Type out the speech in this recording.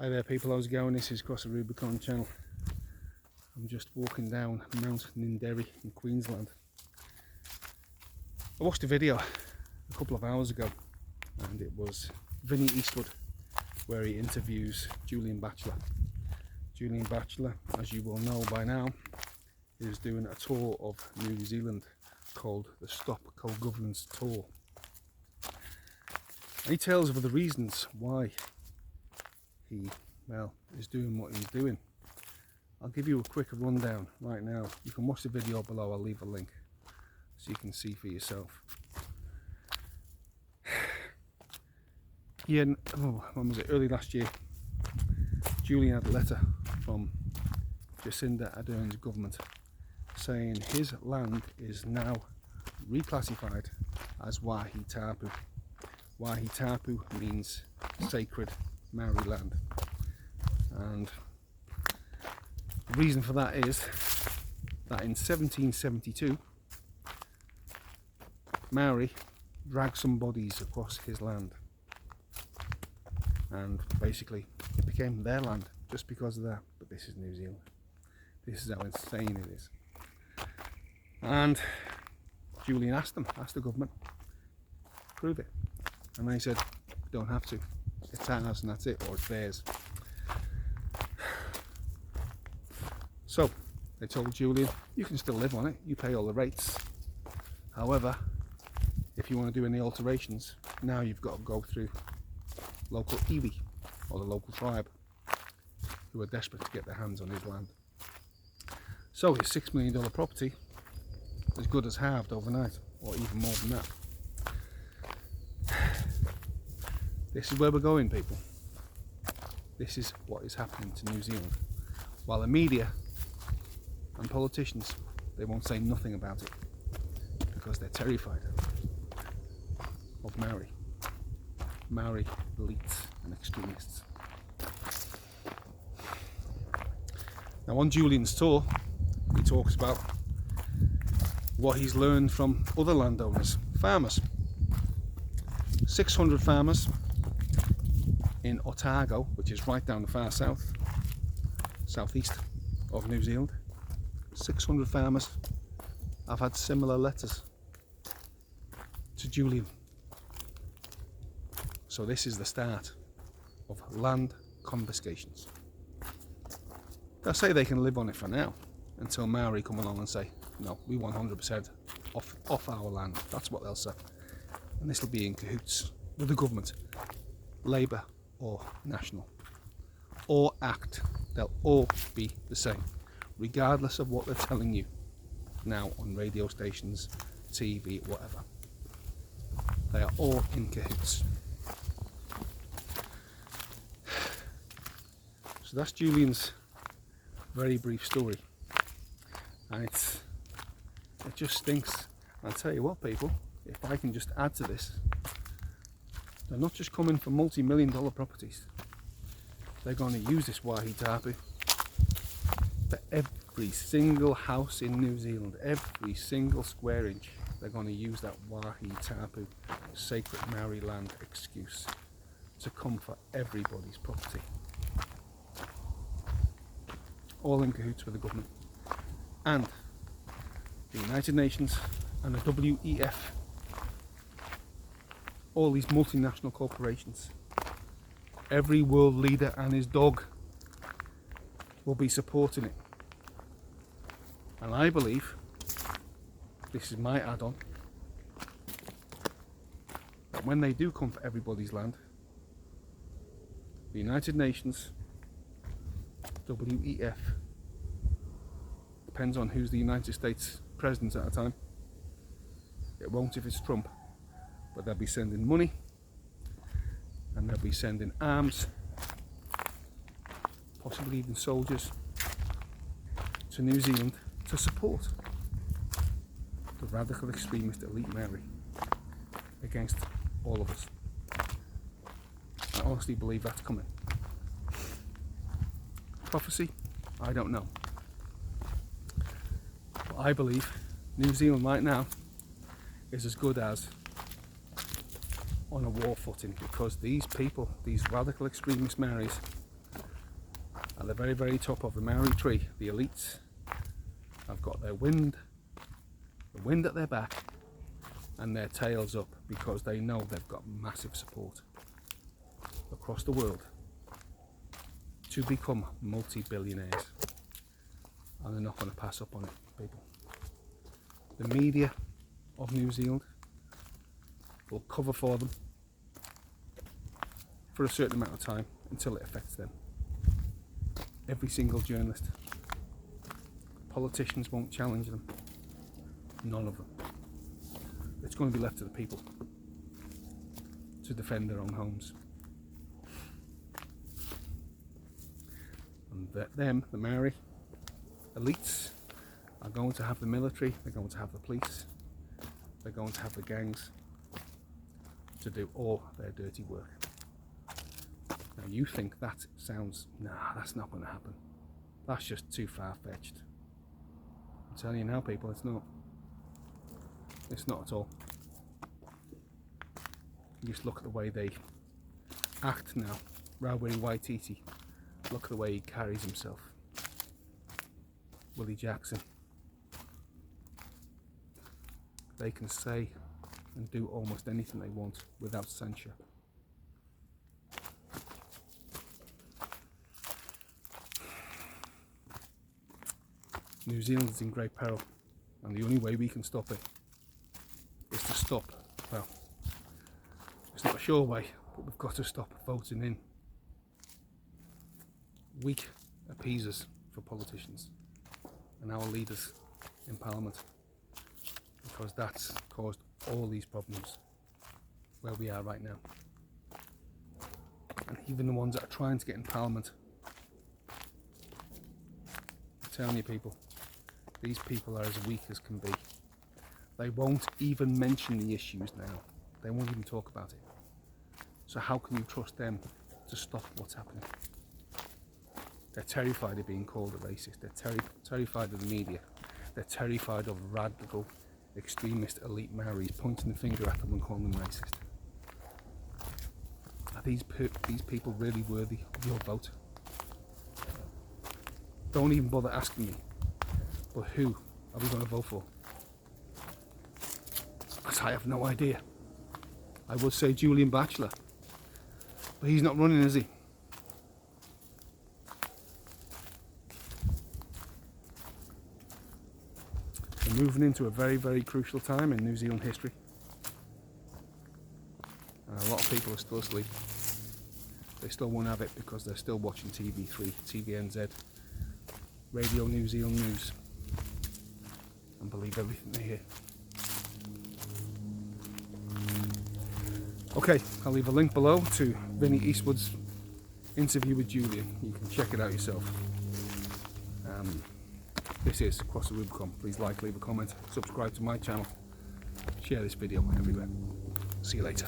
Hi there people, how's it going? This is Cross the Rubicon channel. I'm just walking down Mount Ninderry in Queensland. I watched a video a couple of hours ago and it was Vinnie Eastwood where he interviews Julian Batchelor. Julian Batchelor, as you will know by now, is doing a tour of New Zealand called the Stop Co-Governance Tour. And he tells of the reasons why he, is doing what he's doing. I'll give you a quick rundown right now. You can watch the video below, I'll leave a link so you can see for yourself. Yeah, when was it? Early last year, Julian had a letter from Jacinda Ardern's government saying his land is now reclassified as Wāhi Tapu. Wāhi Tapu means sacred Maori land, and the reason for that is that in 1772 Maori dragged some bodies across his land and basically it became their land just because of that. But this is New Zealand. This is how insane it is. And Julian asked the government, prove it, and they said we don't have to, it's ours and that's it, or it's theirs. So they told Julian, you can still live on it, you pay all the rates, however if you want to do any alterations, now you've got to go through local iwi, or the local tribe, who are desperate to get their hands on his land. So his $6 million property as good as halved overnight, or even more than that. This is where we're going, people. This is what is happening to New Zealand. While the media and politicians, they won't say nothing about it because they're terrified of Maori elites and extremists. Now on Julian's tour, he talks about what he's learned from other landowners, farmers. 600 farmers in Otago, which is right down the far southeast of New Zealand. 600 farmers have had similar letters to Julian. So this is the start of land confiscations. They'll say they can live on it for now until Maori come along and say, no, we want 100% off our land. That's what they'll say. And this will be in cahoots with the government, Labour or National, or ACT. They'll all be the same, regardless of what they're telling you now on radio stations, TV, whatever. They are all in cahoots. So that's Julian's very brief story, and it just stinks. I'll tell you what, people, if I can just add to this, they're not just coming for multi-million-dollar properties. They're going to use this Wāhi Tapu for every single house in New Zealand, every single square inch. They're going to use that Wāhi Tapu sacred Maori land excuse to come for everybody's property. All in cahoots with the government and the United Nations and the WEF. All these multinational corporations, every world leader and his dog will be supporting it. And I believe, this is my add-on, that when they do come for everybody's land, the United Nations, WEF, depends on who's the United States president at a time, it won't if it's Trump, but they'll be sending money and they'll be sending arms, possibly even soldiers, to New Zealand to support the radical extremist elite Maori against all of us. I honestly believe that's coming. Prophecy? I don't know. But I believe New Zealand right now is as good as on a war footing, because these people, these radical extremist Maoris, At the very, very top of the Maori tree, the elites have got their wind, the wind at their back and their tails up, because they know they've got massive support across the world to become multi-billionaires, and they're not going to pass up on it, people. The media of New Zealand will cover for them for a certain amount of time until it affects them. Every single journalist. Politicians won't challenge them. None of them. It's going to be left to the people to defend their own homes. And them, the Maori elites, are going to have the military, they're going to have the police, they're going to have the gangs to do all their dirty work. Now you think that sounds, nah, that's not going to happen. That's just too far-fetched. I'm telling you now, people, it's not. It's not at all. You just look at the way they act now. Rawiri Waititi, look at the way he carries himself. Willie Jackson. They can say and do almost anything they want without censure. New Zealand is in great peril, and the only way we can stop it is to stop, well, it's not a sure way, but we've got to stop voting in weak appeasers for politicians and our leaders in Parliament, because that's caused all these problems where we are right now. And even the ones that are trying to get in Parliament, I'm telling you, people, these people are as weak as can be. They won't even mention the issues now. They won't even talk about it. So how can you trust them to stop what's happening? They're terrified of being called a racist. They're terrified of the media. They're terrified of radical, extremist, elite Maoris pointing the finger at them and calling them racist. Are these people really worthy of your vote? Don't even bother asking me. But who are we going to vote for? Because I have no idea. I would say Julian Batchelor, but he's not running, is he? We're moving into a very, very crucial time in New Zealand history. And a lot of people are still asleep. They still won't have it because they're still watching TV3, TVNZ, Radio New Zealand News, and believe everything they hear. Okay, I'll leave a link below to Vinnie Eastwood's interview with Julian. You can check it out yourself. This is Across the Rubicon. Please like, leave a comment, subscribe to my channel, share this video everywhere. See you later.